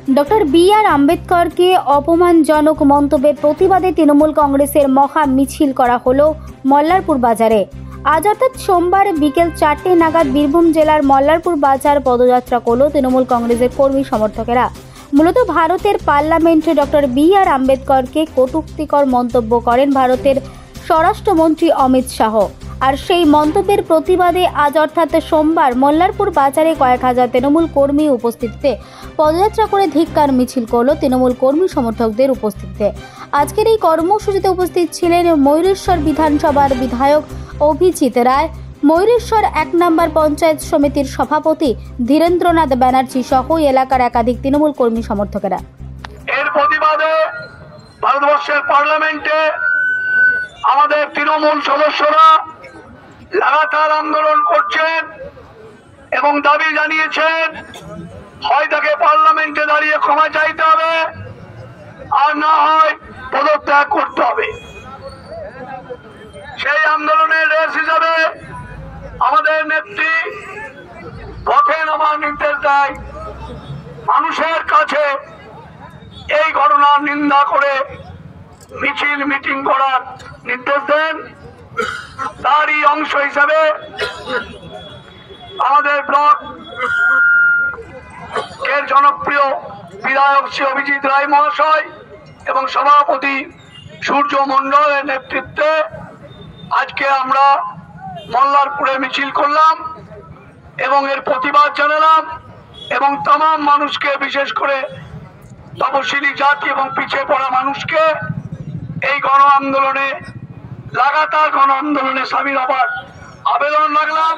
Doctor B.R.. আম্বেদকরকে অপমানজনক মন্তব্যের প্রতিবাদে তৃণমূল কংগ্রেসের মহা মিছিল করা হলো মল্লারপুর বাজারে। আজ অর্থাৎ সোমবার বিকেল 4টে নাগাদ বীরভূম জেলার মল্লারপুর বাজার পদযাত্রা করল তৃণমূল কংগ্রেসের কর্মী সমর্থকেরা। মূলত ভারতের পার্লামেন্টে ডক্টর বি.আর. আম্বেদকরকে কটূক্তিকর মন্তব্য করেন ভারতের স্বরাষ্ট্রমন্ত্রী অমিত শাহ। আর সেই মন্তব্যের প্রতিবাদে আজ অর্থাৎ সোমবার মল্লারপুর বাজারে কয়েক হাজার তৃণমূল কর্মী উপস্থিতিতে পদযাত্রা করে ধিক্কার মিছিল করল তৃণমূল কর্মী সমর্থকদের উপস্থিতিতে। আজকের এই কর্মসূচিতে উপস্থিত ছিলেন ময়ূরেশ্বর বিধানসভার বিধায়ক অভিজিৎ রায়, ময়ূরেশ্বর 1 নম্বর পঞ্চায়েত সমিতির সভাপতি ধীরেন্দ্রনাথ ব্যানার্জি সহ এলাকার একাধিক তৃণমূল কর্মী সমর্থকেরা। এর প্রতিবাদে ভারতবর্ষের পার্লামেন্টে আমাদের তৃণমূল সদস্যরা লাগাতার আন্দোলন করছেন এবং দাবি জানিয়েছেন হয় তাকে পার্লামেন্টে দাঁড়িয়ে ক্ষমা চাইতে হবে আর না হয় পদত্যাগ করতে হবে। সেই আন্দোলনের রেস হিসাবে আমাদের নেত্রী পথে নামার নির্দেশ দেয়, মানুষের কাছে এই ঘটনার নিন্দা করে মিছিল মিটিং করার নির্দেশ দেন। তারই অংশ হিসাবে আমাদের ব্লক এর জনপ্রিয় বিধায়ক শ্রী অভিজিৎ রায় মহাশয় এবং সভাপতি সূর্য মণ্ডলের নেতৃত্বে আজকে আমরা মল্লারপুরে মিছিল করলাম এবং এর প্রতিবাদ জানালাম এবং तमाम মানুষকে, বিশেষ করে তপশিলি জাতি এবং পিছিয়ে পড়া মানুষকে এই গণ আন্দোলনে, লাগাতার গণ আন্দোলনে সামিল হবার আবেদন রাখলাম।